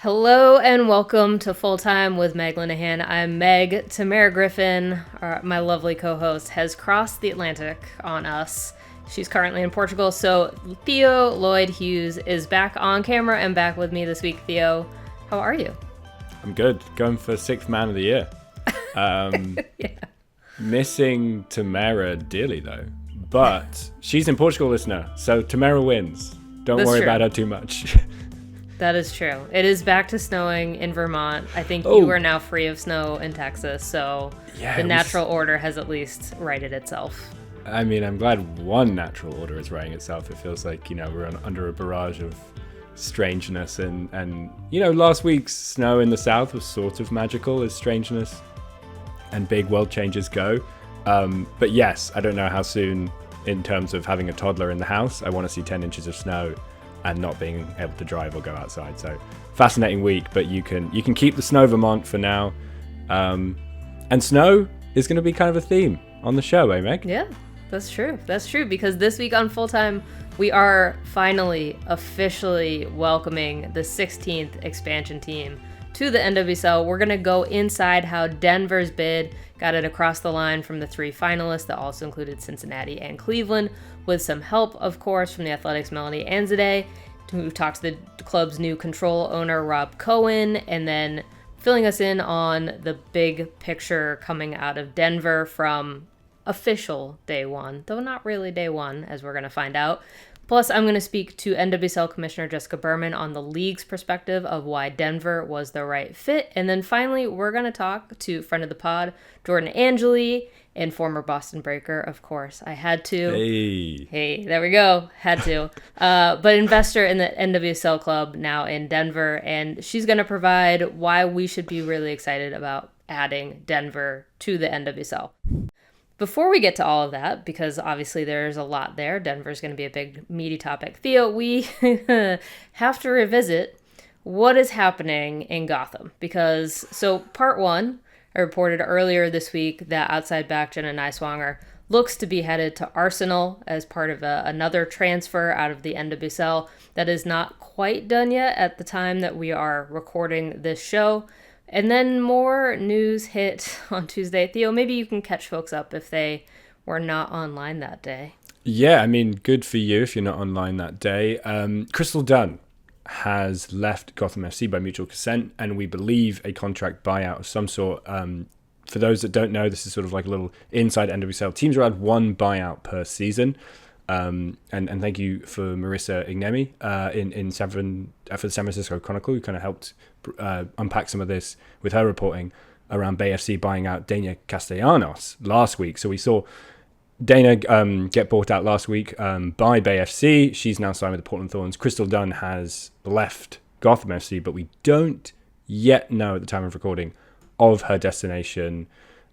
Hello and welcome to Full Time with Meg Linehan. I'm Meg. Tamara Griffin, my lovely co-host, has crossed the Atlantic on us. She's currently in Portugal, so Theo Lloyd-Hughes is back on camera and back with me this week. Theo, how are you? I'm good. Going for sixth man of the year. Yeah. Missing Tamara dearly, though. But she's in Portugal, listener, so Tamara wins. Don't That's worry true. about her too much. That is true. It is back to snowing in Vermont. I think you are now free of snow in Texas, so the natural order has at least righted itself. I mean, I'm glad one natural order is righting itself. It feels like, we're under a barrage of strangeness. And last week's snow in the south was sort of magical as strangeness and big world changes go. But yes, I don't know how soon, in terms of having a toddler in the house, I want to see 10 inches of snow and not being able to drive or go outside. So fascinating week, but you can keep the snow Vermont for now. And snow is going to be kind of a theme on the show, eh, Meg? Yeah, that's true. That's true, because this week on Full Time, we are finally officially welcoming the 16th expansion team to the NWSL. We're going to go inside how Denver's bid got it across the line from the three finalists that also included Cincinnati and Cleveland, with some help, of course, from the Athletics' Melanie Anzidei, who talked to the club's new control owner, Rob Cohen, and then filling us in on the big picture coming out of Denver from official day one, though not really day one, as we're going to find out. Plus, I'm going to speak to NWSL Commissioner Jessica Berman on the league's perspective of why Denver was the right fit. And then finally, we're going to talk to friend of the pod, Jordan Angeli, and former Boston Breaker, of course. I had to. Hey, there we go. Had to. But investor in the NWSL club now in Denver. And she's going to provide why we should be really excited about adding Denver to the NWSL. Before we get to all of that, because obviously there's a lot there, Denver's going to be a big, meaty topic. Theo, we have to revisit what is happening in Gotham. Because, part one, I reported earlier this week that outside back Jenna Niswanger looks to be headed to Arsenal as part of another transfer out of the NWSL. That is not quite done yet at the time that we are recording this show. And then more news hit on Tuesday. Theo, maybe you can catch folks up if they were not online that day. Yeah, I mean, good for you if you're not online that day. Crystal Dunn has left Gotham FC by mutual consent, and we believe a contract buyout of some sort. For those that don't know, this is sort of like a little inside NWSL. Teams are allowed one buyout per season. And thank you for Marissa Ignemi for the San Francisco Chronicle, who kind of helped unpack some of this with her reporting around Bay FC buying out Dana Castellanos last week. So we saw Dana get bought out last week by Bay FC. She's now signed with the Portland Thorns. Crystal Dunn has left Gotham FC, but we don't yet know at the time of recording of her destination.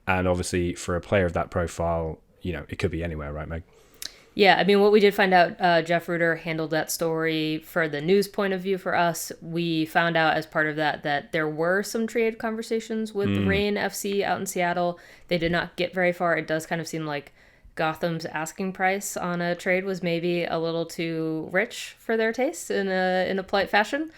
And obviously for a player of that profile, it could be anywhere, right, Meg? Yeah, I mean, what we did find out, Jeff Ruder handled that story for the news point of view for us. We found out as part of that there were some trade conversations with Reign FC out in Seattle. They did not get very far. It does kind of seem like Gotham's asking price on a trade was maybe a little too rich for their taste in a polite fashion.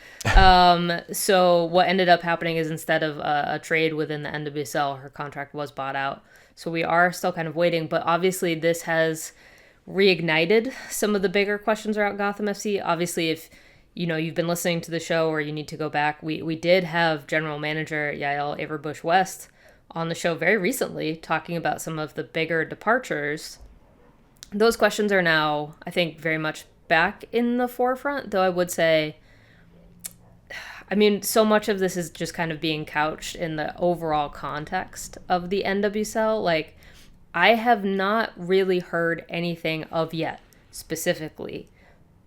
So what ended up happening is instead of a trade within the NWSL, her contract was bought out. So we are still kind of waiting, but obviously this has reignited some of the bigger questions around Gotham FC. Obviously, if you've been listening to the show or you need to go back, we did have general manager Yael Averbuch-West on the show very recently talking about some of the bigger departures. Those questions are now, I think, very much back in the forefront, though I would say, I mean, so much of this is just kind of being couched in the overall context of the NWSL. Like, I have not really heard anything of yet, specifically,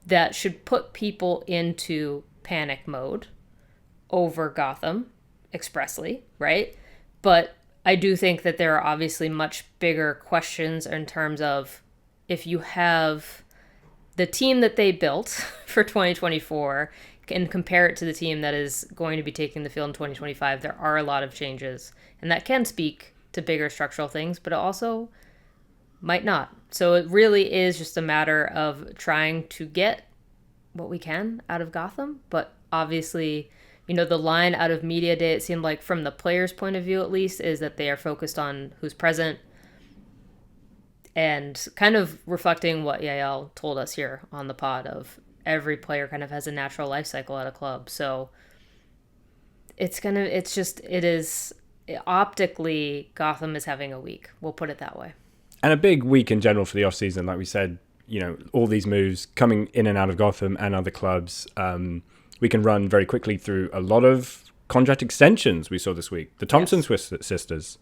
that should put people into panic mode over Gotham expressly, right? But I do think that there are obviously much bigger questions in terms of if you have the team that they built for 2024 and compare it to the team that is going to be taking the field in 2025, there are a lot of changes. And that can speak to bigger structural things, but it also might not. So it really is just a matter of trying to get what we can out of Gotham, but obviously The line out of media day, it seemed like from the players' point of view at least, is that they are focused on who's present and kind of reflecting what Yael told us here on the pod of every player kind of has a natural life cycle at a club. So it is optically Gotham is having a week. We'll put it that way. And a big week in general for the off season. Like we said, all these moves coming in and out of Gotham and other clubs. We can run very quickly through a lot of contract extensions we saw this week. The Thompson sisters,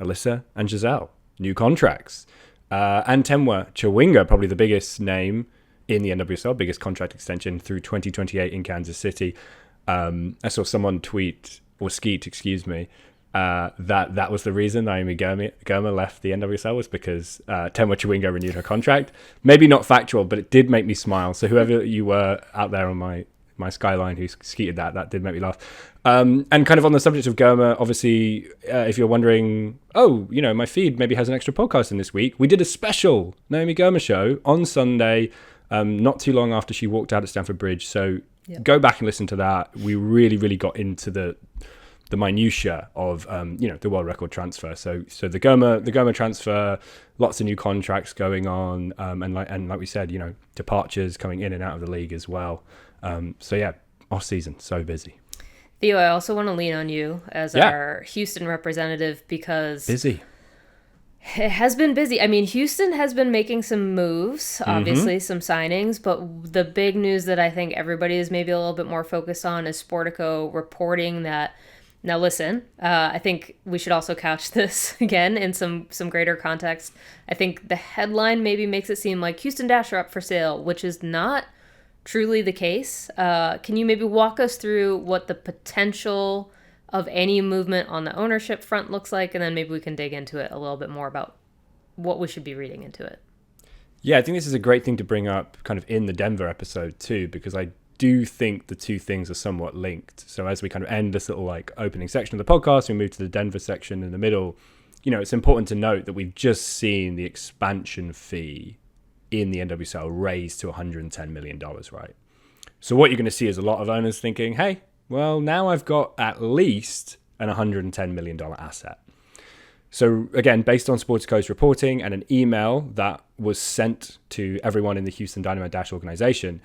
Alyssa and Giselle, new contracts. And Temwa Chawinga, probably the biggest name in the NWSL, biggest contract extension through 2028 in Kansas City. I saw someone tweet, or skeet, excuse me, that was the reason Naomi Girma left the NWSL, was because Temwa Chawinga renewed her contract. Maybe not factual, but it did make me smile. So whoever you were out there on my skyline who skeeted that did make me laugh. And kind of on the subject of Girma, obviously, if you're wondering, my feed maybe has an extra podcast in this week, we did a special Naomi Girma show on Sunday, not too long after she walked out at Stamford Bridge. So go back and listen to that. We really, really got into the minutiae of the world record transfer. So the Girma transfer, lots of new contracts going on, and like we said, departures coming in and out of the league as well. Off season, so busy. Theo, I also want to lean on you as our Houston representative, because busy. It has been busy. I mean, Houston has been making some moves, obviously, some signings, but the big news that I think everybody is maybe a little bit more focused on is Sportico reporting that. Now, listen, I think we should also couch this again in some greater context. I think the headline maybe makes it seem like Houston Dash are up for sale, which is not truly the case. Can you maybe walk us through what the potential of any movement on the ownership front looks like, and then maybe we can dig into it a little bit more about what we should be reading into it? Yeah, I think this is a great thing to bring up kind of in the Denver episode too, because I do think the two things are somewhat linked. So as we kind of end this little opening section of the podcast, we move to the Denver section in the middle. It's important to note that we've just seen the expansion fee in the NWSL raised to $110 million, right? So what you're going to see is a lot of owners thinking, hey, well, now I've got at least an $110 million asset. So again, based on Sportico's reporting and an email that was sent to everyone in the Houston Dynamo Dash organization,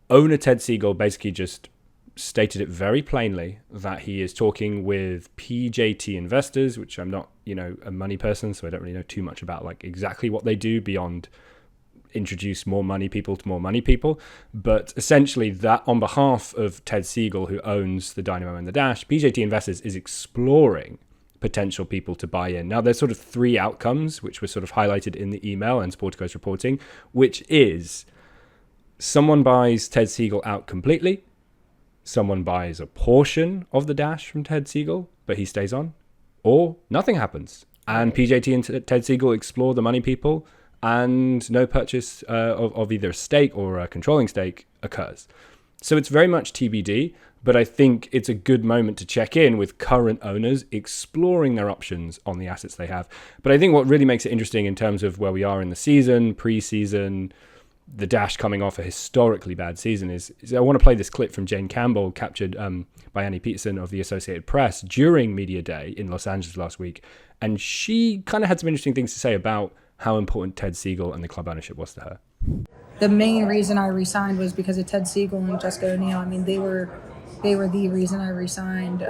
owner Ted Siegel basically just stated it very plainly that he is talking with PJT investors, which I'm not, a money person, so I don't really know too much about exactly what they do beyond introduce more money people to more money people. But essentially that on behalf of Ted Siegel, who owns the Dynamo and the Dash, PJT Investors is exploring potential people to buy in. Now there's sort of three outcomes, which were sort of highlighted in the email and Sportico's reporting, which is someone buys Ted Siegel out completely, someone buys a portion of the Dash from Ted Siegel, but he stays on, or nothing happens. And PJT and Ted Siegel explore the money people, and no purchase of either a stake or a controlling stake occurs. So it's very much TBD, but I think it's a good moment to check in with current owners exploring their options on the assets they have. But I think what really makes it interesting in terms of where we are in the season, pre-season, the Dash coming off a historically bad season is I want to play this clip from Jane Campbell, captured by Annie Peterson of the Associated Press during Media Day in Los Angeles last week. And she kind of had some interesting things to say about how important Ted Siegel and the club ownership was to her. The main reason I resigned was because of Ted Siegel and Jessica O'Neill. I mean, they were the reason I resigned.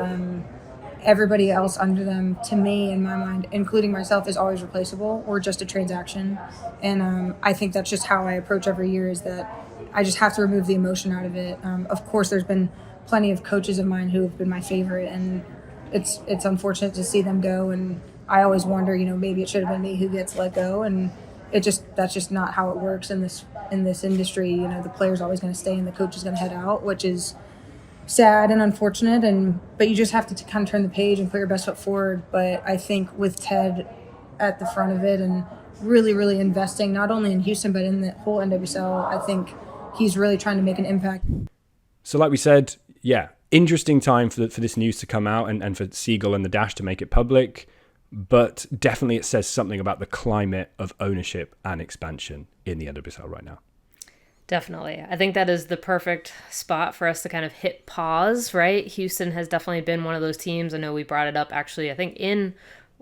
Everybody else under them, to me, in my mind, including myself, is always replaceable or just a transaction. And I think that's just how I approach every year, is that I just have to remove the emotion out of it. Of course, there's been plenty of coaches of mine who have been my favorite, and it's unfortunate to see them go. And I always wonder, maybe it should have been me who gets let go, and that's just not how it works in this industry. The player's always going to stay and the coach is going to head out, which is sad and unfortunate. But you just have to kind of turn the page and put your best foot forward. But I think with Ted at the front of it and really, really investing not only in Houston but in the whole NWSL, I think he's really trying to make an impact. So like we said, interesting time for this news to come out and for Siegel and the Dash to make it public. But definitely it says something about the climate of ownership and expansion in the NWSL right now. Definitely. I think that is the perfect spot for us to kind of hit pause, right? Houston has definitely been one of those teams. I know we brought it up actually, I think in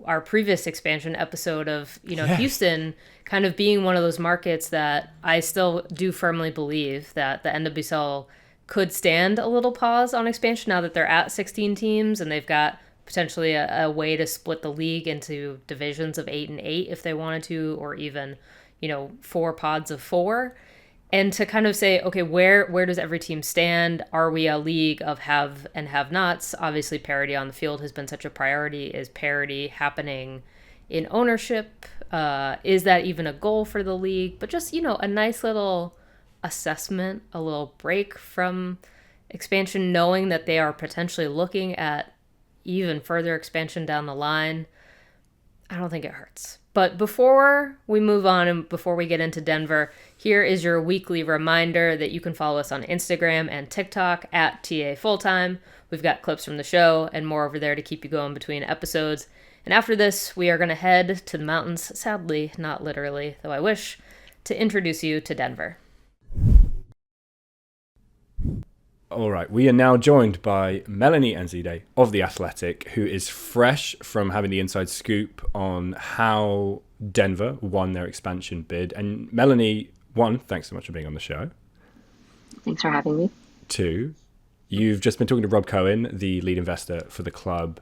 our previous expansion episode of, Yes. Houston kind of being one of those markets that I still do firmly believe that the NWSL could stand a little pause on expansion now that they're at 16 teams and they've got potentially a way to split the league into divisions of 8 and 8 if they wanted to, or even, 4 pods of 4. And to kind of say, okay, where does every team stand? Are we a league of have and have nots? Obviously, parity on the field has been such a priority. Is parity happening in ownership? Is that even a goal for the league? But just, a nice little assessment, a little break from expansion, knowing that they are potentially looking at even further expansion down the line. I don't think it hurts. But before we move on and before we get into Denver, here is your weekly reminder that you can follow us on Instagram and TikTok at TA Fulltime. We've got clips from the show and more over there to keep you going between episodes. And after this, we are going to head to the mountains, sadly, not literally, though I wish, to introduce you to Denver. All right, we are now joined by Melanie Anzidei of The Athletic, who is fresh from having the inside scoop on how Denver won their expansion bid. And Melanie, 1, thanks so much for being on the show. Thanks for having me. 2, you've just been talking to Rob Cohen, the lead investor for the club.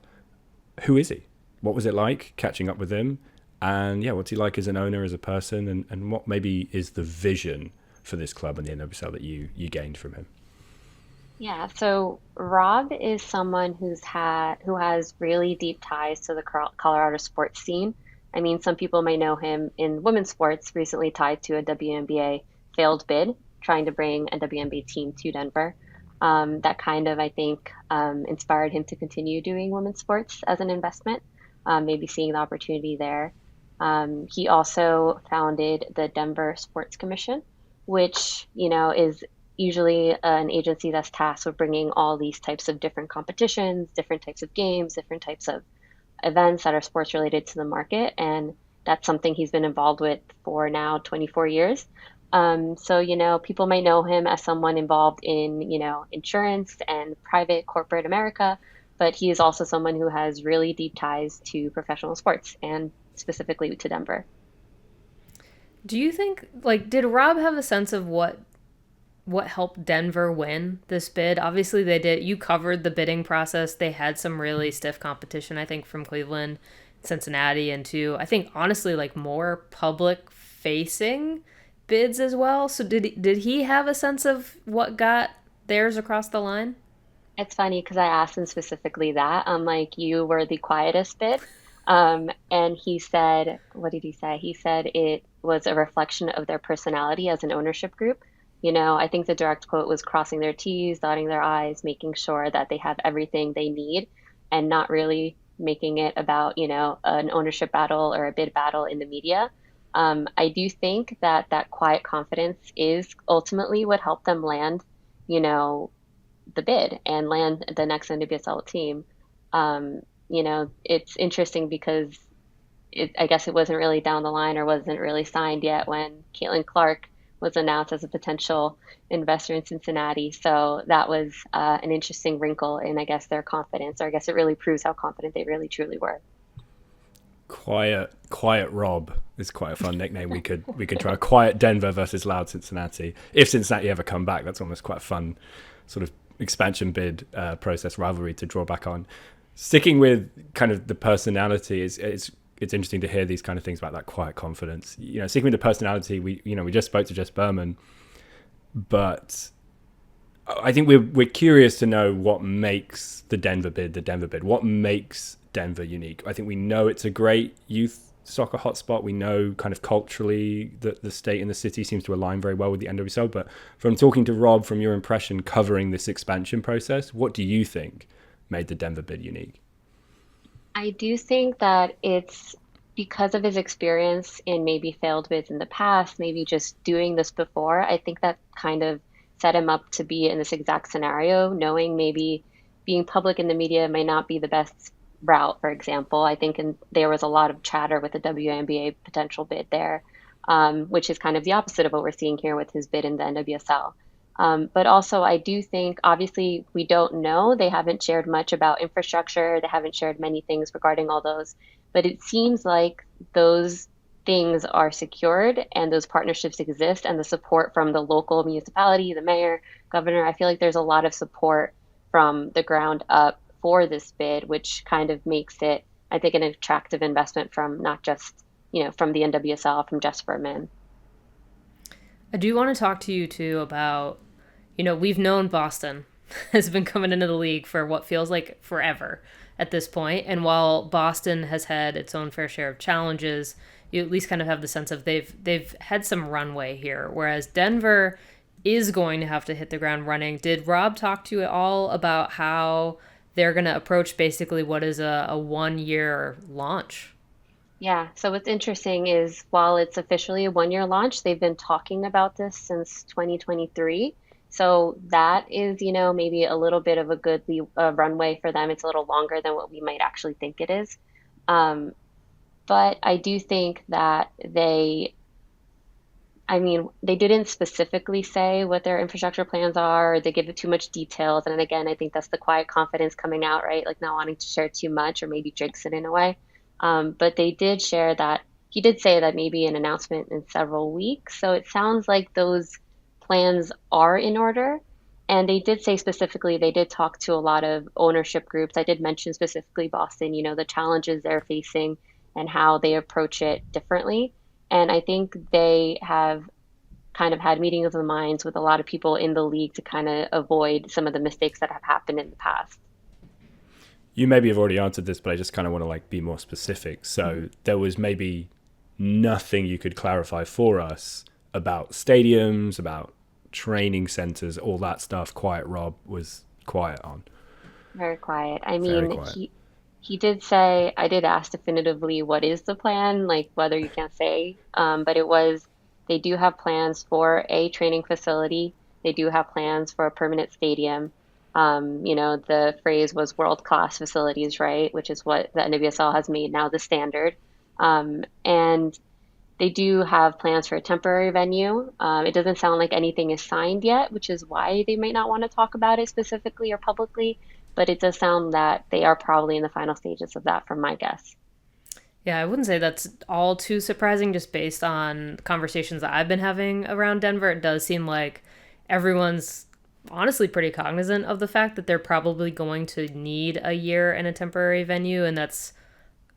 Who is he? What was it like catching up with him? And what's he like as an owner, as a person? And what maybe is the vision for this club and the NWSL that you gained from him? Yeah, so Rob is someone who has really deep ties to the Colorado sports scene. I mean, some people may know him in women's sports, recently tied to a WNBA failed bid, trying to bring a WNBA team to Denver. That kind of, I think, inspired him to continue doing women's sports as an investment, maybe seeing the opportunity there. He also founded the Denver Sports Commission, which, is usually an agency that's tasked with bringing all these types of different competitions, different types of games, different types of events that are sports related to the market. And that's something he's been involved with for now 24 years. So, people may know him as someone involved in, insurance and private corporate America, but he is also someone who has really deep ties to professional sports and specifically to Denver. Do you think, did Rob have a sense of what helped Denver win this bid? Obviously they did. You covered the bidding process. They had some really stiff competition, I think, from Cleveland, Cincinnati, and I think honestly more public facing bids as well. So did he have a sense of what got theirs across the line? It's funny because I asked him specifically that. I'm like, you were the quietest bid. And he said, what did he say? He said it was a reflection of their personality as an ownership group. I think the direct quote was crossing their T's, dotting their I's, making sure that they have everything they need and not really making it about, an ownership battle or a bid battle in the media. I do think that quiet confidence is ultimately what helped them land, the bid and land the next NWSL team. It's interesting because I guess it wasn't really down the line or wasn't really signed yet when Caitlin Clark was announced as a potential investor in Cincinnati. So that was an interesting wrinkle in, I guess, their confidence, or I guess it really proves how confident they really truly were. Quiet Rob is quite a fun nickname. We could try. Quiet Denver versus Loud Cincinnati. If Cincinnati ever come back, that's almost quite a fun sort of expansion bid process rivalry to draw back on. Sticking with kind of the personality, it's interesting to hear these kind of things about that quiet confidence. Sticking with the personality, we just spoke to Jessica Berman, but I think we're curious to know what makes the Denver bid. What makes Denver unique? I think we know it's a great youth soccer hotspot. We know kind of culturally that the state and the city seems to align very well with the NWSL. But from talking to Rob, from your impression covering this expansion process, what do you think made the Denver bid unique? I do think that it's because of his experience in maybe failed bids in the past, maybe just doing this before. I think that kind of set him up to be in this exact scenario, knowing maybe being public in the media may not be the best route, for example. I think there was a lot of chatter with the WNBA potential bid there. which is kind of the opposite of what we're seeing here with his bid in the NWSL. But also, I do think, obviously, we don't know. They haven't shared much about infrastructure. They haven't shared many things regarding all those. But it seems like those things are secured and those partnerships exist, and the support from the local municipality, the mayor, governor. I feel like there's a lot of support from the ground up for this bid, which kind of makes it, I think, an attractive investment from not just, from the NWSL, from Jessica Berman. I do want to talk to you too about, we've known Boston has been coming into the league for what feels like forever at this point. And while Boston has had its own fair share of challenges, you at least kind of have the sense of they've had some runway here, whereas Denver is going to have to hit the ground running. Did Rob talk to you at all about how they're going to approach basically what is a 1-year launch? Yeah, so what's interesting is while it's officially a 1-year launch, they've been talking about this since 2023. So that is, maybe a little bit of a good runway for them. It's a little longer than what we might actually think it is. Um, but I do think that they didn't specifically say what their infrastructure plans are, or they give it too much details. And then again, I think that's the quiet confidence coming out, right? Like not wanting to share too much or maybe jinx it in a way. But they did share that he did say that maybe an announcement in several weeks. So it sounds like those plans are in order. And they did say specifically, they did talk to a lot of ownership groups. I did mention specifically Boston, the challenges they're facing and how they approach it differently. And I think they have kind of had meetings of the minds with a lot of people in the league to kind of avoid some of the mistakes that have happened in the past. You maybe have already answered this, but I just kind of want to be more specific. So there was maybe nothing you could clarify for us about stadiums, about training centers, all that stuff. Quiet Rob was quiet on. Very quiet. Very quiet. He did say, I did ask definitively what is the plan, like whether you can say, but it was, they do have plans for a training facility. They do have plans for a permanent stadium. The phrase was world-class facilities, right? Which is what the NWSL has made now the standard. And they do have plans for a temporary venue. It doesn't sound like anything is signed yet, which is why they might not want to talk about it specifically or publicly. But it does sound that they are probably in the final stages of that, from my guess. Yeah, I wouldn't say that's all too surprising just based on conversations that I've been having around Denver. It does seem like everyone's honestly pretty cognizant of the fact that they're probably going to need a year in a temporary venue, and that's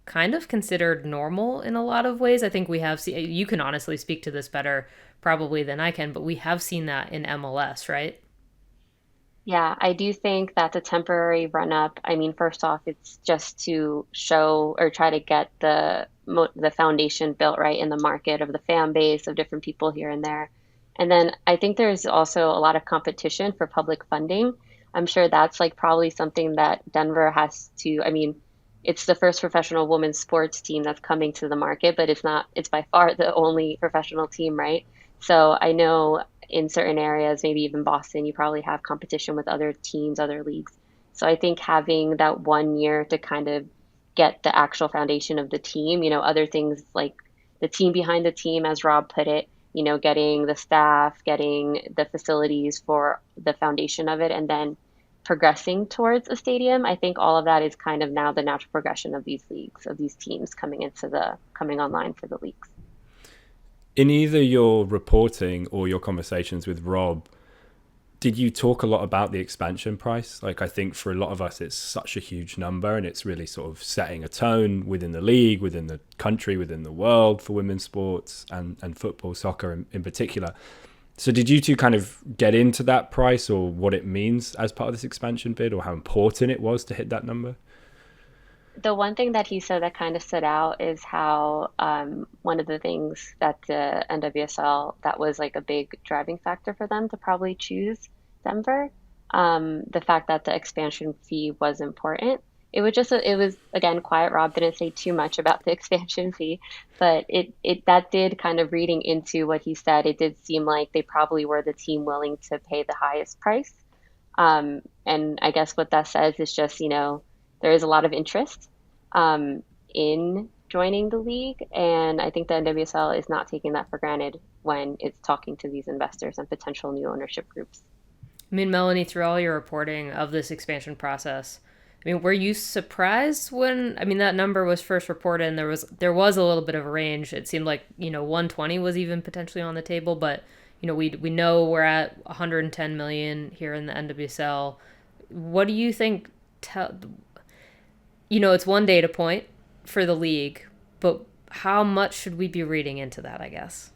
kind of considered normal in a lot of ways. I think we have seen, you can honestly speak to this better probably than I can, but we have seen that in MLS, right? Yeah, I do think that the temporary run up, first off, it's just to show or try to get the foundation built right in the market of the fan base of different people here and there. And then I think there's also a lot of competition for public funding. I'm sure that's probably something that Denver has to, it's the first professional women's sports team that's coming to the market, but it's by far the only professional team, right? So I know in certain areas, maybe even Boston, you probably have competition with other teams, other leagues. So I think having that 1 year to kind of get the actual foundation of the team, other things like the team behind the team, as Rob put it, getting the staff, getting the facilities for the foundation of it, and then progressing towards a stadium. I think all of that is kind of now the natural progression of these leagues, of these teams coming online for the leagues. In either your reporting or your conversations with Rob, did you talk a lot about the expansion price? I think for a lot of us, it's such a huge number, and it's really sort of setting a tone within the league, within the country, within the world for women's sports and football, soccer in particular. So did you two kind of get into that price or what it means as part of this expansion bid, or how important it was to hit that number? The one thing that he said that kind of stood out is how one of the things that the NWSL, that was a big driving factor for them to probably choose Denver, the fact that the expansion fee was important. It was again quiet. Rob didn't say too much about the expansion fee, but that did kind of, reading into what he said, it did seem like they probably were the team willing to pay the highest price. And I guess what that says is just, there is a lot of interest in joining the league. And I think the NWSL is not taking that for granted when it's talking to these investors and potential new ownership groups. I mean, Melanie, through all your reporting of this expansion process, I mean, were you surprised when, I mean, that number was first reported and there was a little bit of a range. It seemed like, 120 was even potentially on the table, but we know we're at 110 million here in the NWSL. What do you think it's one data point for the league, but how much should we be reading into that, I guess?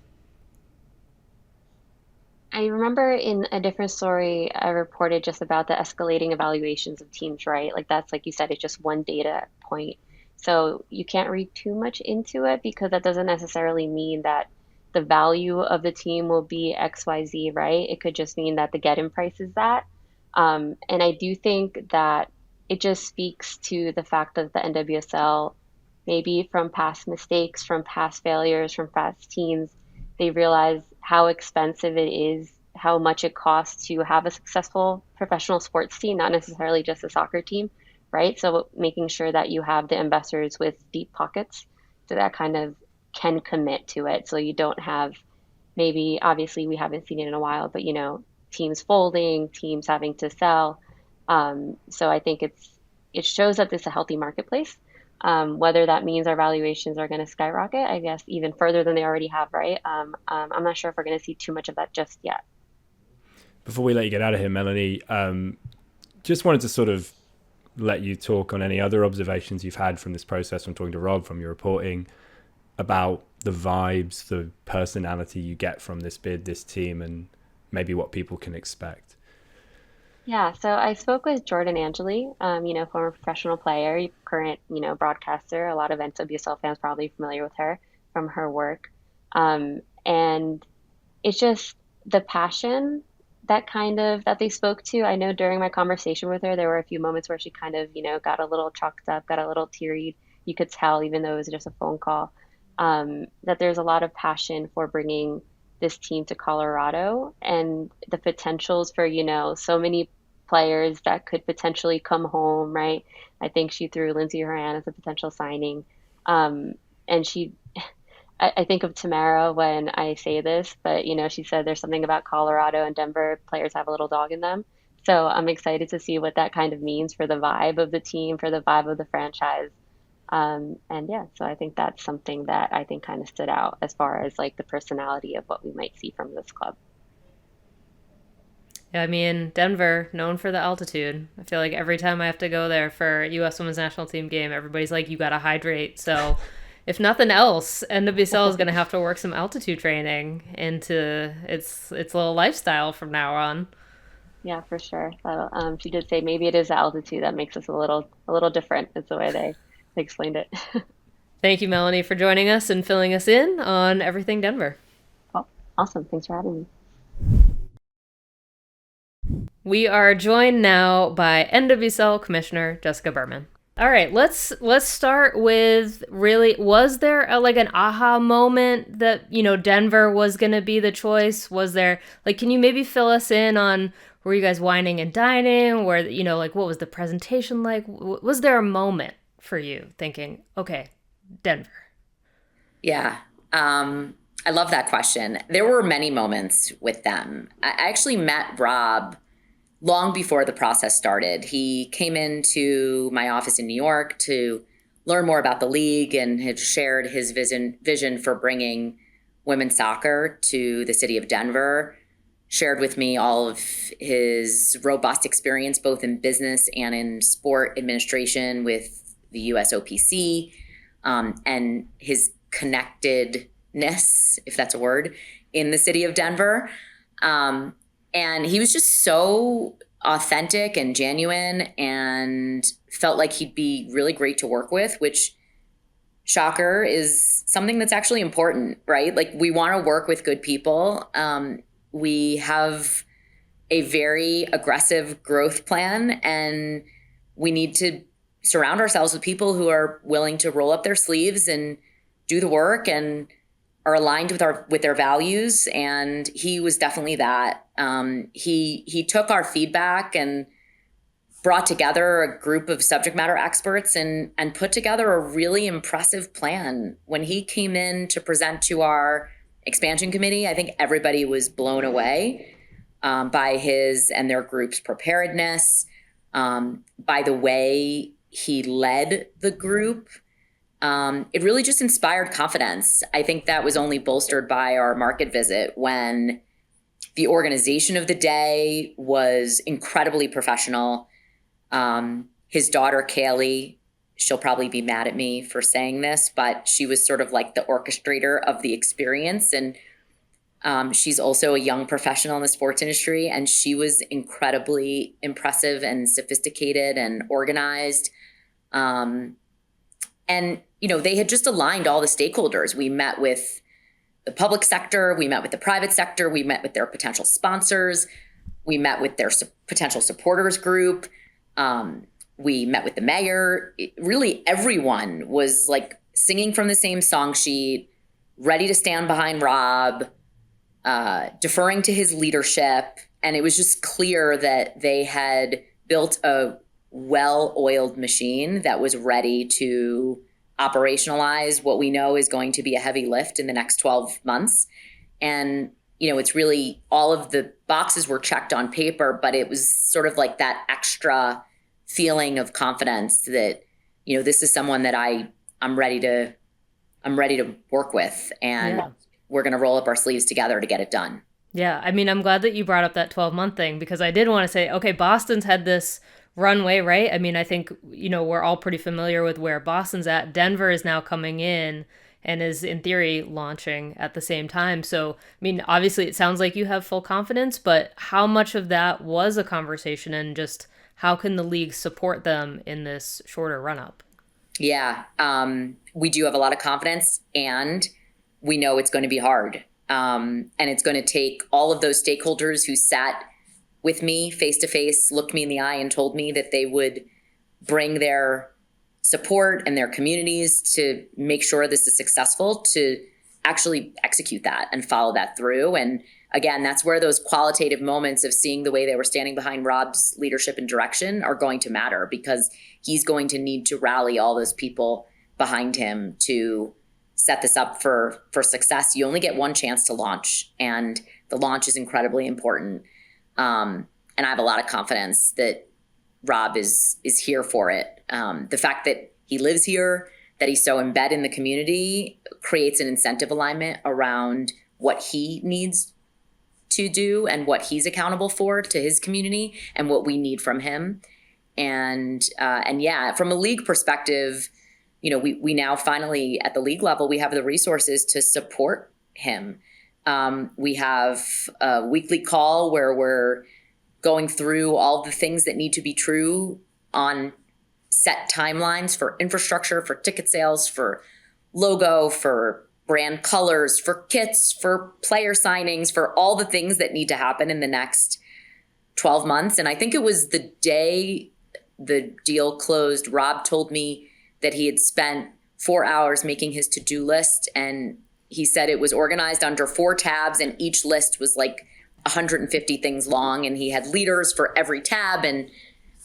I remember in a different story, I reported just about the escalating evaluations of teams, right? Like that's, like you said, it's just one data point. So you can't read too much into it because that doesn't necessarily mean that the value of the team will be XYZ, right? It could just mean that the get-in price is that. And I do think that it just speaks to the fact that the NWSL, maybe from past mistakes, from past failures, from past teams, they realize how expensive it is, how much it costs to have a successful professional sports team, not necessarily just a soccer team, right? So making sure that you have the investors with deep pockets so that kind of can commit to it. So you don't have, maybe, obviously we haven't seen it in a while, but teams folding, teams having to sell. So I think it shows that this is a healthy marketplace. Whether that means our valuations are going to skyrocket, I guess, even further than they already have, right? I'm not sure if we're going to see too much of that just yet. Before we let you get out of here, Melanie, just wanted to sort of let you talk on any other observations you've had from this process, from talking to Rob, from your reporting, about the vibes, the personality you get from this bid, this team, and maybe what people can expect. Yeah, so I spoke with Jordan Angeli, former professional player, current, broadcaster. A lot of NWSL fans probably familiar with her from her work. And it's just the passion that they spoke to. I know during my conversation with her, there were a few moments where she kind of, got a little chalked up, got a little teary. You could tell, even though it was just a phone call, that there's a lot of passion for bringing this team to Colorado and the potentials for, so many players that could potentially come home, right? I think she threw Lindsey Horan as a potential signing. And I think of Tamara when I say this, but, she said there's something about Colorado and Denver players have a little dog in them. So I'm excited to see what that kind of means for the vibe of the team, for the vibe of the franchise. And yeah, so I think that's something that I think kind of stood out as far as like the personality of what we might see from this club. Yeah, I mean, Denver, known for the altitude. I feel like every time I have to go there for U.S. Women's National Team game, everybody's like, you got to hydrate. So if nothing else, NWSL is going to have to work some altitude training into its little lifestyle from now on. Yeah, for sure. She did say maybe it is the altitude that makes us a little different. It's the way they explained it. Thank you, Melanie, for joining us and filling us in on everything Denver. Well, awesome. Thanks for having me. We are joined now by NWSL Commissioner Jessica Berman. All right, let's start with, really, was there an aha moment that, Denver was going to be the choice? Was there, can you maybe fill us in on, were you guys wining and dining? Where, what was the presentation like? Was there a moment for you thinking, okay, Denver? Yeah. I love that question. There were many moments with them. I actually met Rob long before the process started. He came into my office in New York to learn more about the league and had shared his vision for bringing women's soccer to the city of Denver, shared with me all of his robust experience, both in business and in sport administration with the USOPC, and his connectedness, if that's a word, in the city of Denver. And he was just so authentic and genuine and felt like he'd be really great to work with, which, shocker, is something that's actually important, right? Like, we want to work with good people. We have a very aggressive growth plan, and we need to surround ourselves with people who are willing to roll up their sleeves and do the work and are aligned with their values. And he was definitely that. He took our feedback and brought together a group of subject matter experts and put together a really impressive plan. When he came in to present to our expansion committee, I think everybody was blown away by his and their group's preparedness, by the way he led the group. It really just inspired confidence. I think that was only bolstered by our market visit when the organization of the day was incredibly professional. His daughter, Kaylee, she'll probably be mad at me for saying this, but she was sort of like the orchestrator of the experience. And she's also a young professional in the sports industry, and she was incredibly impressive and sophisticated and organized. And, they had just aligned all the stakeholders. We met with the public sector, we met with the private sector, we met with their potential sponsors, we met with their potential supporters group, we met with the mayor. Really, everyone was like singing from the same song sheet, ready to stand behind Rob, deferring to his leadership. And it was just clear that they had built a well-oiled machine that was ready to operationalize what we know is going to be a heavy lift in the next 12 months. And, it's really all of the boxes were checked on paper, but it was sort of like that extra feeling of confidence that, this is someone that I'm ready to work with, and we're going to roll up our sleeves together to get it done. Yeah. I mean, I'm glad that you brought up that 12-month thing, because I did want to say, okay, Boston's had this runway, right? I mean, I think, we're all pretty familiar with where Boston's at. Denver is now coming in and is in theory launching at the same time. So, I mean, obviously it sounds like you have full confidence, but how much of that was a conversation, and just how can the league support them in this shorter run-up? Yeah, we do have a lot of confidence, and we know it's going to be hard. And it's going to take all of those stakeholders who sat with me face to face, looked me in the eye and told me that they would bring their support and their communities to make sure this is successful, to actually execute that and follow that through. And again, that's where those qualitative moments of seeing the way they were standing behind Rob's leadership and direction are going to matter, because he's going to need to rally all those people behind him to set this up for success. You only get one chance to launch, and the launch is incredibly important. And I have a lot of confidence that Rob is here for it. The fact that he lives here, that he's so embedded in the community, creates an incentive alignment around what he needs to do and what he's accountable for to his community and what we need from him. And yeah, from a league perspective, we now finally at the league level, we have the resources to support him. We have a weekly call where we're going through all the things that need to be true on set timelines for infrastructure, for ticket sales, for logo, for brand colors, for kits, for player signings, for all the things that need to happen in the next 12 months. And I think it was the day the deal closed, Rob told me that he had spent 4 hours making his to-do list, and he said it was organized under 4 tabs, and each list was like 150 things long, and he had leaders for every tab. And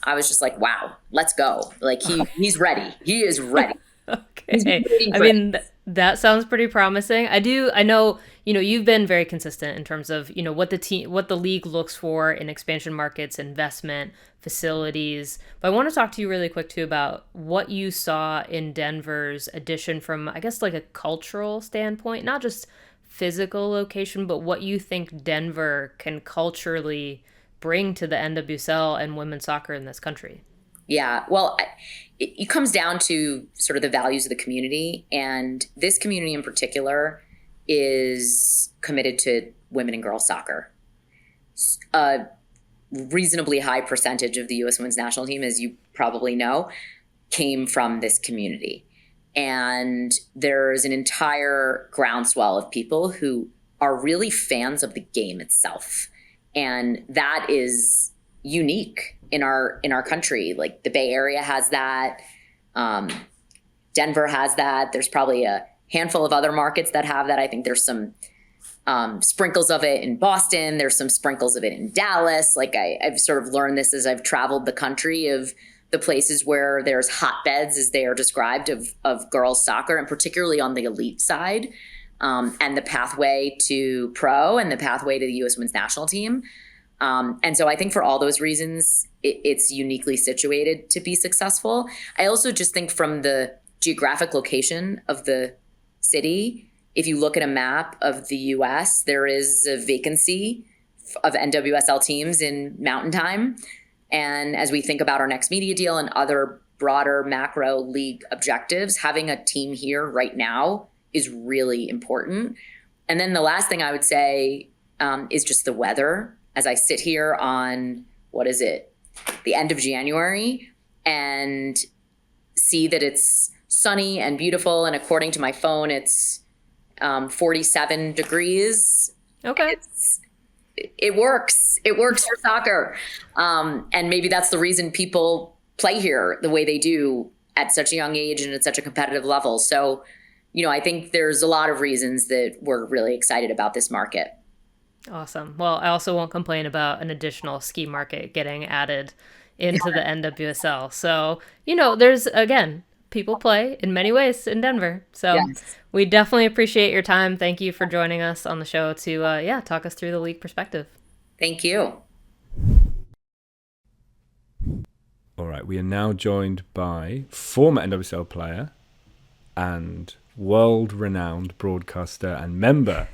I was just like, wow, let's go. Like he's ready. He is ready. Okay. I mean, that sounds pretty promising. I know, you've been very consistent in terms of, what the league looks for in expansion markets, investment, facilities. But I want to talk to you really quick too about what you saw in Denver's addition from, I guess, like a cultural standpoint, not just physical location, but what you think Denver can culturally bring to the NWSL and women's soccer in this country. Yeah, well, it comes down to sort of the values of the community. And this community in particular is committed to women and girls soccer. A reasonably high percentage of the U.S. women's national team, as you probably know, came from this community. And there's an entire groundswell of people who are really fans of the game itself. And that is unique in our country. Like the Bay Area has that. Denver has that. There's probably a handful of other markets that have that. I think there's some sprinkles of it in Boston. There's some sprinkles of it in Dallas. Like I've sort of learned this as I've traveled the country, of the places where there's hotbeds, as they are described, of girls soccer, and particularly on the elite side, and the pathway to pro and the pathway to the US Women's National Team. And so I think for all those reasons, it's uniquely situated to be successful. I also just think from the geographic location of the city, if you look at a map of the US, there is a vacancy of NWSL teams in Mountain Time. And as we think about our next media deal and other broader macro league objectives, having a team here right now is really important. And then the last thing I would say is just the weather. As I sit here on, the end of January, and see that it's sunny and beautiful, and according to my phone, it's 47 degrees. Okay. It works. It works for soccer. And maybe that's the reason people play here the way they do at such a young age and at such a competitive level. So, I think there's a lot of reasons that we're really excited about this market. Awesome. Well, I also won't complain about an additional ski market getting added into the NWSL. So, there's, again, people play in many ways in Denver. So yes. We definitely appreciate your time. Thank you for joining us on the show to, talk us through the league perspective. Thank you. All right. We are now joined by former NWSL player and world-renowned broadcaster and member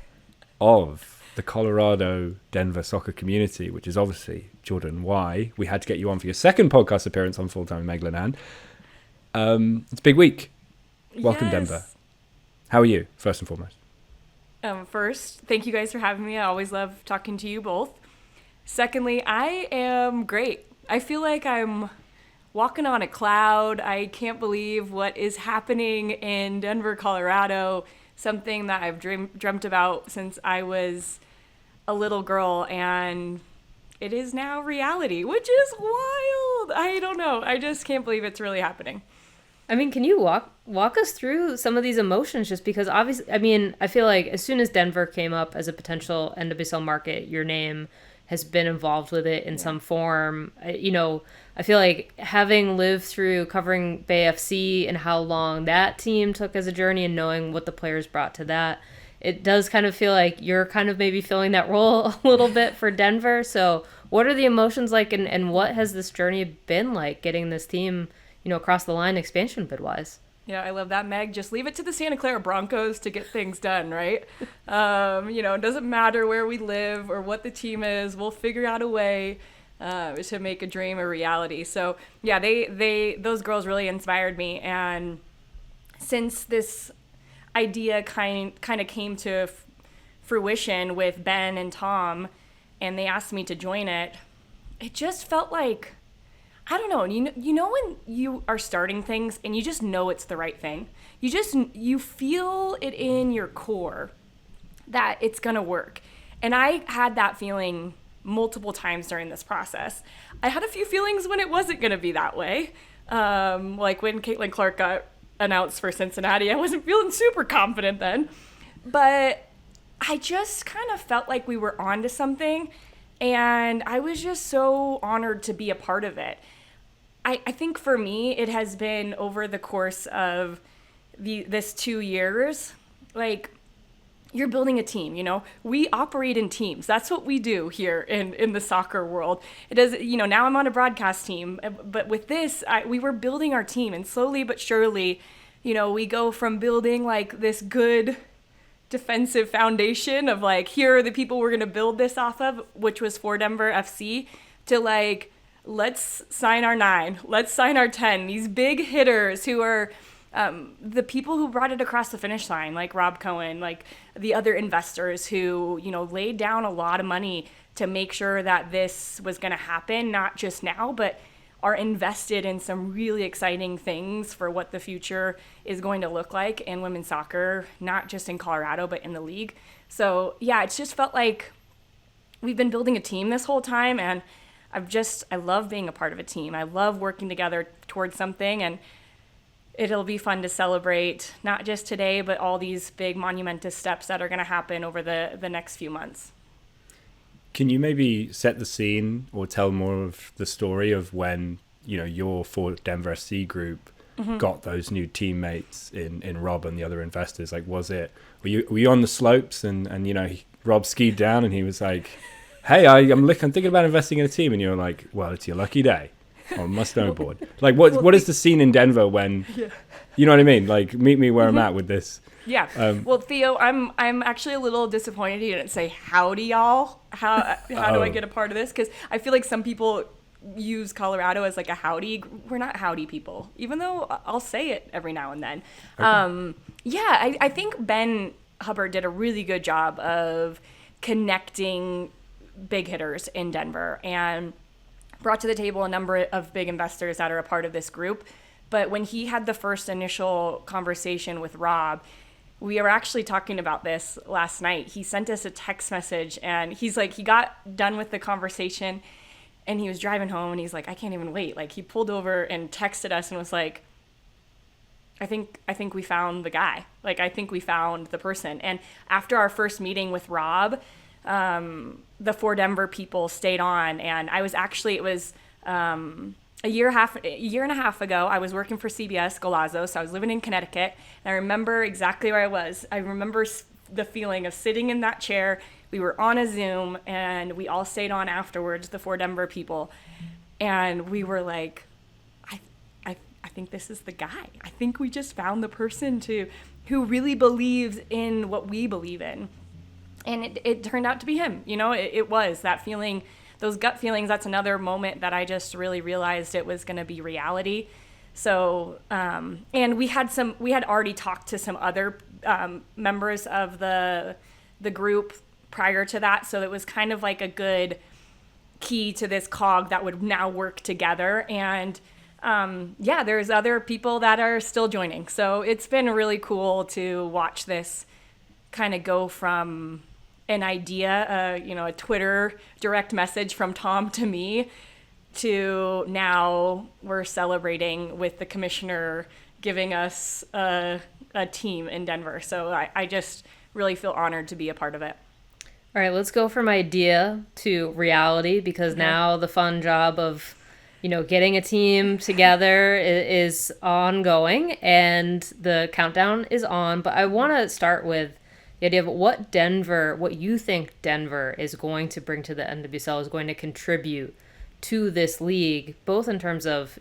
of the Colorado Denver soccer community, which is obviously Jordan Y. We had to get you on for your second podcast appearance on Full Time, Meg Linehan. It's a big week. Welcome, yes. Denver. How are you, first and foremost? First, thank you guys for having me. I always love talking to you both. Secondly, I am great. I feel like I'm walking on a cloud. I can't believe what is happening in Denver, Colorado. Something that I've dreamt about since I was a little girl, and it is now reality, which is wild. I don't know. I just can't believe it's really happening. I mean, can you walk us through some of these emotions? Just because obviously, I feel like as soon as Denver came up as a potential NWSL market, your name has been involved with it in some form. I feel like having lived through covering Bay FC and how long that team took as a journey and knowing what the players brought to that, it does kind of feel like you're kind of maybe filling that role a little bit for Denver. So what are the emotions like, and what has this journey been like getting this team, across the line expansion bid-wise? Yeah, I love that, Meg. Just leave it to the Santa Clara Broncos to get things done, right? It doesn't matter where we live or what the team is. We'll figure out a way to make a dream a reality. So, yeah, those girls really inspired me. And since this idea kind of came to fruition with Ben and Tom, and they asked me to join it, it just felt like, I don't know, you know when you are starting things and you just know it's the right thing? You feel it in your core that it's going to work. And I had that feeling multiple times during this process. I had a few feelings when it wasn't going to be that way. Like when Caitlin Clark got announced for Cincinnati, I wasn't feeling super confident then. But I just kind of felt like we were onto something. And I was just so honored to be a part of it. I think for me, it has been over the course of this 2 years, like, you're building a team, We operate in teams. That's what we do here in the soccer world. It does, now I'm on a broadcast team, but with this, we were building our team, and slowly but surely, we go from building like this good defensive foundation of like, here are the people we're going to build this off of, which was for Denver FC, to like, let's sign our 9, let's sign our 10, these big hitters who are the people who brought it across the finish line, like Rob Cohen, like the other investors who, laid down a lot of money to make sure that this was going to happen, not just now, but are invested in some really exciting things for what the future is going to look like in women's soccer, not just in Colorado, but in the league. So yeah, it's just felt like we've been building a team this whole time, and I love being a part of a team. I love working together towards something, and it'll be fun to celebrate not just today, but all these big monumentous steps that are going to happen over the next few months. Can you maybe set the scene or tell more of the story of when, your For Denver FC group got those new teammates in Rob and the other investors? Like, were you on the slopes and Rob skied down and he was like, hey, I'm thinking about investing in a team, and you're like, well, it's your lucky day on my snowboard. Like, what is the scene in Denver when, you know what I mean? Like, meet me where I'm at with this. Yeah. Well, Theo, I'm actually a little disappointed you didn't say howdy, y'all. How do I get a part of this? Because I feel like some people use Colorado as like a howdy. We're not howdy people, even though I'll say it every now and then. Okay. I think Ben Hubbard did a really good job of connecting big hitters in Denver and brought to the table a number of big investors that are a part of this group. But when he had the first initial conversation with Rob, we were actually talking about this last night. He sent us a text message and he's like, he got done with the conversation and he was driving home and he's like, I can't even wait. Like, he pulled over and texted us and was like, I think we found the guy. Like, I think we found the person. And after our first meeting with Rob, the For Denver people stayed on, and I was actually, it was a year and a half ago, I was working for CBS Golazzo, so I was living in Connecticut, and I remember exactly where I was. I remember the feeling of sitting in that chair. We were on a Zoom, and we all stayed on afterwards, the For Denver people, and we were like, I think this is the guy. I think we just found the person who really believes in what we believe in. And it turned out to be him. It was that feeling, those gut feelings. That's another moment that I just really realized it was going to be reality. So, and we had already talked to some other members of the group prior to that. So it was kind of like a good key to this cog that would now work together. And there's other people that are still joining. So it's been really cool to watch this kind of go from an idea, a Twitter direct message from Tom to me, to now we're celebrating with the commissioner giving us a team in Denver. So I just really feel honored to be a part of it. All right, let's go from idea to reality, because now the fun job of getting a team together is ongoing and the countdown is on. But I want to start with the idea of what you think Denver is going to bring to the NWSL, is going to contribute to this league, both in terms of,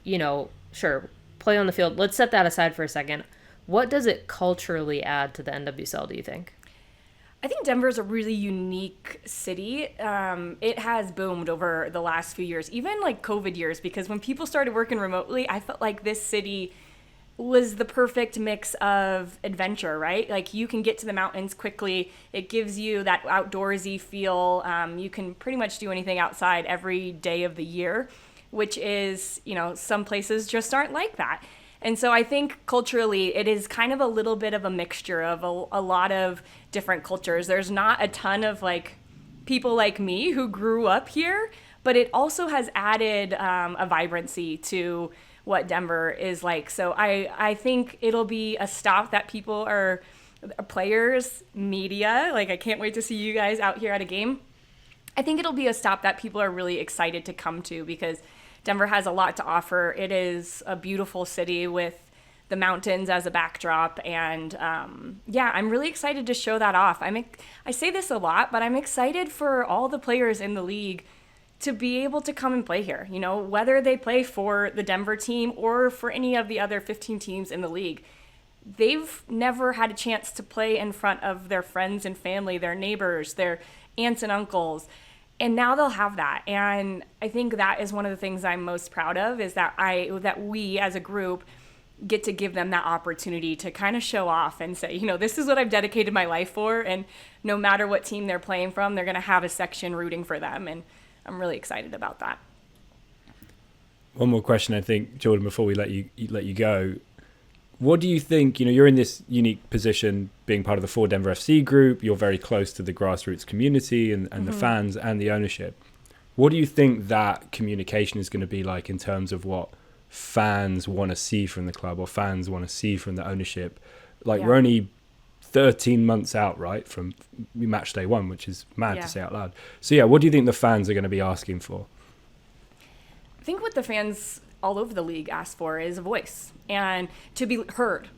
sure, play on the field. Let's set that aside for a second. What does it culturally add to the NWSL, do you think? I think Denver is a really unique city. It has boomed over the last few years, even like COVID years, because when people started working remotely, I felt like this city was the perfect mix of adventure, right? Like, you can get to the mountains quickly. It gives you that outdoorsy feel. You can pretty much do anything outside every day of the year, which is, some places just aren't like that. And so I think culturally, it is kind of a little bit of a mixture of a lot of different cultures. There's not a ton of like people like me who grew up here, but it also has added a vibrancy to what Denver is like. So I think it'll be a stop that people are, players, media, like, I can't wait to see you guys out here at a game. I think it'll be a stop that people are really excited to come to, because Denver has a lot to offer. It is a beautiful city with the mountains as a backdrop. And I'm really excited to show that off. I say this a lot, but I'm excited for all the players in the league to be able to come and play here, whether they play for the Denver team or for any of the other 15 teams in the league. They've never had a chance to play in front of their friends and family, their neighbors, their aunts and uncles. And now they'll have that. And I think that is one of the things I'm most proud of, is that we as a group get to give them that opportunity to kind of show off and say, this is what I've dedicated my life for. And no matter what team they're playing from, they're going to have a section rooting for them. And I'm really excited about that. One more question, I think, Jordan, before we let you go. What do you think, you're in this unique position being part of the For Denver FC group. You're very close to the grassroots community and the fans and the ownership. What do you think that communication is going to be like in terms of what fans want to see from the club or fans want to see from the ownership. Like, we're only 13 months out, right, from match day 1, which is mad to say out loud. So, yeah, what do you think the fans are going to be asking for? I think what the fans all over the league ask for is a voice and to be heard.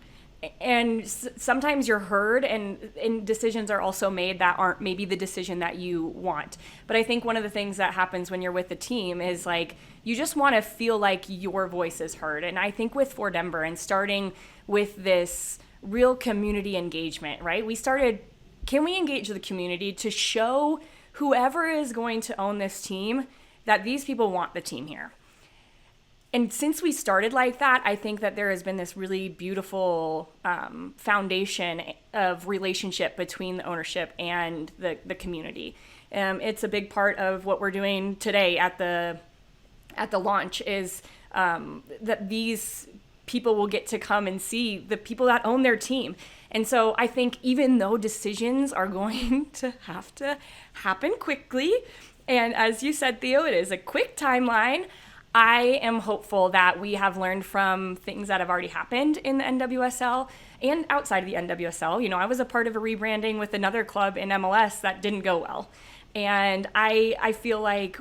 And sometimes you're heard and decisions are also made that aren't maybe the decision that you want. But I think one of the things that happens when you're with the team is like you just want to feel like your voice is heard. And I think with For Denver and starting with this real community engagement, right? We started, can we engage the community to show whoever is going to own this team that these people want the team here? And since we started like that, I think that there has been this really beautiful foundation of relationship between the ownership and the community. It's a big part of what we're doing today at the launch is that these people will get to come and see the people that own their team. And so I think even though decisions are going to have to happen quickly, and as you said, Theo, it is a quick timeline, I am hopeful that we have learned from things that have already happened in the NWSL and outside of the NWSL. You know, I was a part of a rebranding with another club in MLS that didn't go well. And I feel like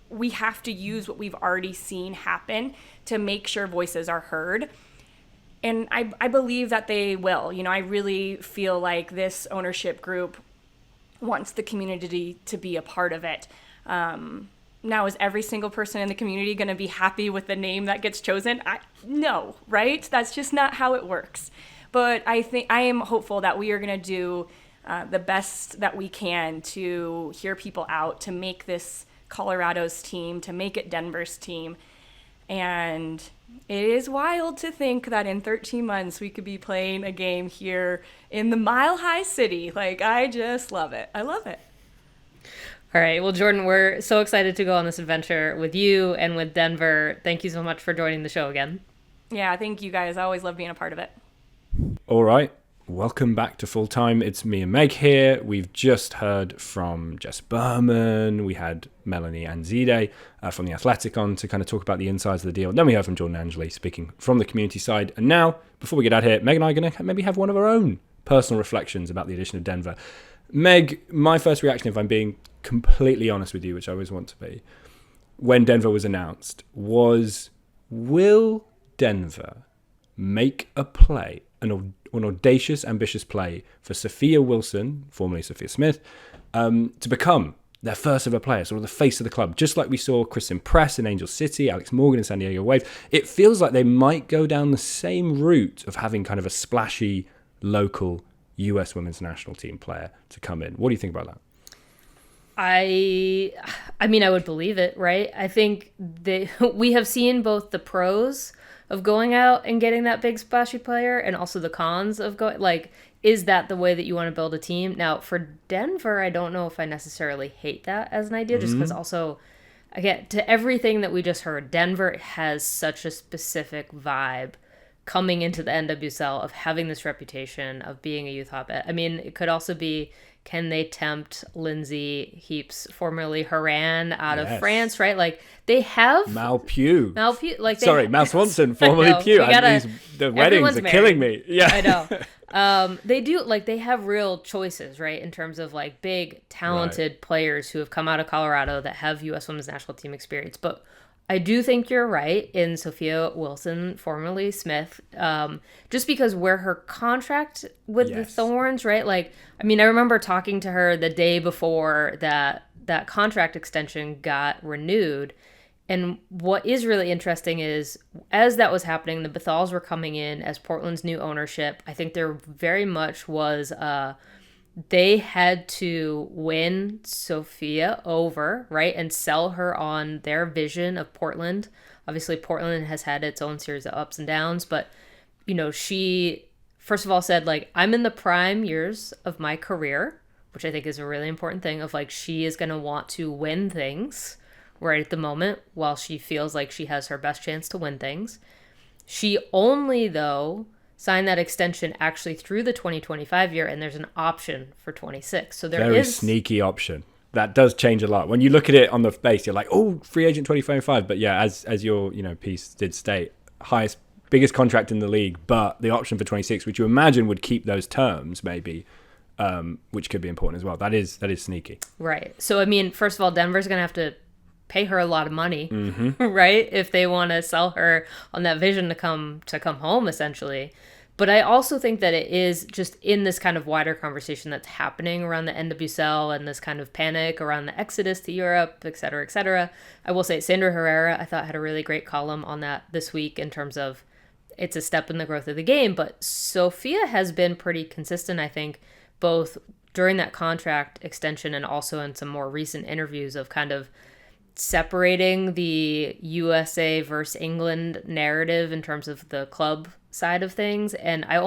we have to use what we've already seen happen to make sure voices are heard. And I believe that they will. You know, I really feel like this ownership group wants the community to be a part of it. Now, is every single person in the community going to be happy with the name that gets chosen? No, right? That's just not how it works. But I think I am hopeful that we are going to do the best that we can to hear people out, to make this Colorado's team, to make it Denver's team. And it is wild to think that in 13 months we could be playing a game here in the Mile High City. Like, I just love it. I love it. All right. Well, Jordan, we're so excited to go on this adventure with you and with Denver. Thank you so much for joining the show again. Yeah, thank you guys. I always love being a part of it. All right. Welcome back to Full Time. It's me and Meg here. We've just heard from Jessica Berman. We had Melanie Anzidei from The Athletic on to kind of talk about the insides of the deal. Then we heard from Jordan and Angeli speaking from the community side. And now, before we get out here, Meg and I are going to maybe have one of our own personal reflections about the addition of Denver. Meg, my first reaction, if I'm being completely honest with you, which I always want to be, when Denver was announced, was, will Denver make a play, an audacious, ambitious play for Sophia Wilson, formerly Sophia Smith, to become their first ever player, sort of the face of the club, just like we saw Kristen Press in Angel City, Alex Morgan in San Diego Wave. It feels like they might go down the same route of having kind of a splashy local US women's national team player to come in. What do you think about that? I mean, I would believe it, right? I think we have seen both the pros of going out and getting that big splashy player and also the cons of going, like, is that the way that you want to build a team? Now, for Denver, I don't know if I necessarily hate that as an idea, just because also, again, to everything that we just heard, Denver has such a specific vibe coming into the NWSL of having this reputation of being a youth hotbed. I mean, it could also be, can they tempt Lindsay Heaps, formerly Haran, out of France, right? Like, they have... Mal Pugh. Like Mal Swanson, formerly Pugh. The weddings are killing me. Yeah. I know. They do, like, they have real choices, right? In terms of, like, big, talented players who have come out of Colorado that have U.S. Women's National Team experience. But I do think you're right in Sophia Wilson, formerly Smith, just because where her contract with the Thorns, right? Like, I mean, I remember talking to her the day before that contract extension got renewed. And what is really interesting is, as that was happening, the Bethals were coming in as Portland's new ownership. I think there very much was they had to win Sophia over, right, and sell her on their vision of Portland. Obviously, Portland has had its own series of ups and downs, but, you know, she, first of all, said, like, I'm in the prime years of my career, which I think is a really important thing, of, like, she is going to want to win things right at the moment while she feels like she has her best chance to win things. She only, though, signed that extension actually through the 2025 year, and there's an option for 26. So there is sneaky option. That does change a lot. When you look at it on the base, you're like, oh, free agent 2025. But yeah, as your piece did state, biggest contract in the league, but the option for 26, which you imagine would keep those terms maybe, which could be important as well. That is sneaky. Right. So, I mean, first of all, Denver's going to have to pay her a lot of money, right? If they want to sell her on that vision to come home, essentially. But I also think that it is just in this kind of wider conversation that's happening around the NWSL and this kind of panic around the exodus to Europe, et cetera, et cetera. I will say Sandra Herrera, I thought, had a really great column on that this week in terms of it's a step in the growth of the game. But Sophia has been pretty consistent, I think, both during that contract extension and also in some more recent interviews of kind of separating the USA versus England narrative in terms of the club side of things. And I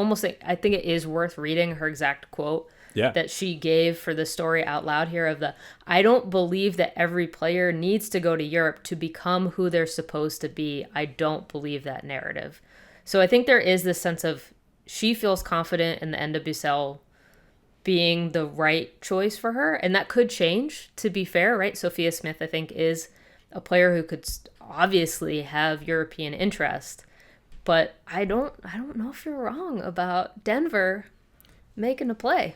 think it is worth reading her exact quote that she gave for the story out loud here of I don't believe that every player needs to go to Europe to become who they're supposed to be. I don't believe that narrative. So I think there is this sense of she feels confident in the NWSL being the right choice for her. And that could change, to be fair, right? Sophia Smith, I think, is a player who could obviously have European interest. But I don't know if you're wrong about Denver making a play.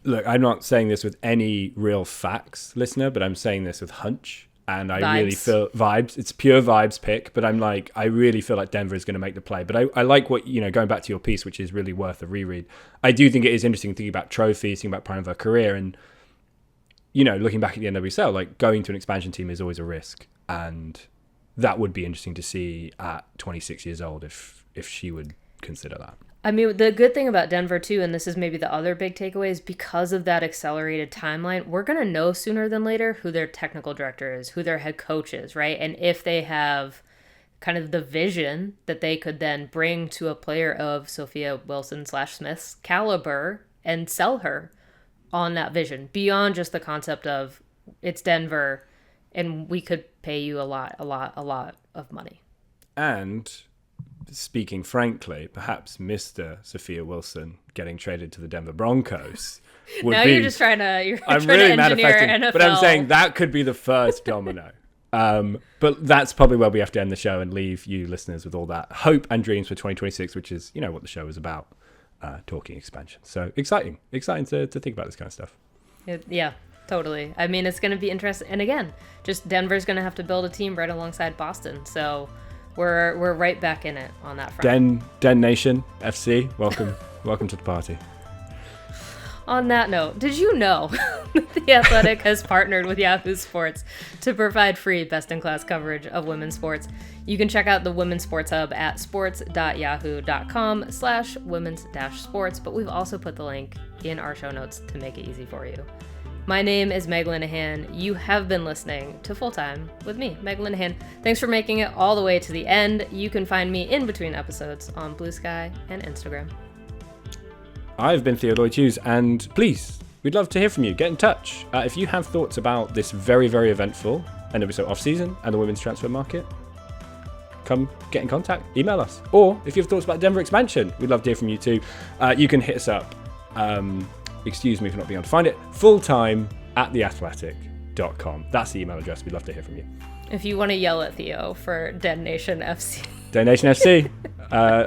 Look, I'm not saying this with any real facts, listener, but I'm saying this with hunch. And I really feel vibes. It's pure vibes pick, but I really feel like Denver is going to make the play. But I like what, going back to your piece, which is really worth a reread. I do think it is interesting thinking about trophies, thinking about prime of her career. And, looking back at the NWSL, like going to an expansion team is always a risk. And that would be interesting to see at 26 years old if she would consider that. I mean, the good thing about Denver, too, and this is maybe the other big takeaway, is because of that accelerated timeline, we're going to know sooner than later who their technical director is, who their head coach is, right? And if they have kind of the vision that they could then bring to a player of Sophia Wilson/Smith's caliber and sell her on that vision, beyond just the concept of it's Denver and we could pay you a lot of money. And speaking frankly, perhaps Mr. Sophia Wilson getting traded to the Denver Broncos would now be... you're just trying to I'm really engineer manifesting, NFL. but I'm saying that could be the first domino. But that's probably where we have to end the show and leave you listeners with all that hope and dreams for 2026, which is, what the show is about, talking expansion. So exciting to think about this kind of stuff. Yeah, totally. I mean, it's going to be interesting. And again, just Denver's going to have to build a team right alongside Boston. So we're right back in it on that front. Den Nation FC, welcome to the party. On that note, did you know that The Athletic has partnered with Yahoo Sports to provide free best-in-class coverage of women's sports? You can check out the Women's Sports Hub at sports.yahoo.com/women's-sports, but we've also put the link in our show notes to make it easy for you. My name is Meg Linehan. You have been listening to Full Time with me, Meg Linehan. Thanks for making it all the way to the end. You can find me in between episodes on Blue Sky and Instagram. I've been Theo Lloyd-Hughes, and please, we'd love to hear from you. Get in touch. If you have thoughts about this very, very eventful NWSL off-season and the women's transfer market, come get in contact. Email us. Or if you have thoughts about Denver expansion, we'd love to hear from you too. You can hit us up. Excuse me for not being able to find it, fulltime@theathletic.com. That's the email address. We'd love to hear from you. If you want to yell at Theo for Den Nation FC. Den Nation FC.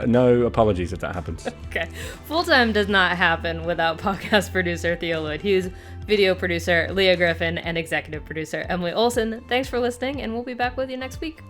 No apologies if that happens. Okay. Full Time does not happen without podcast producer Theo Lloyd-Hughes, video producer Leah Griffin, and executive producer Emily Olson. Thanks for listening, and we'll be back with you next week.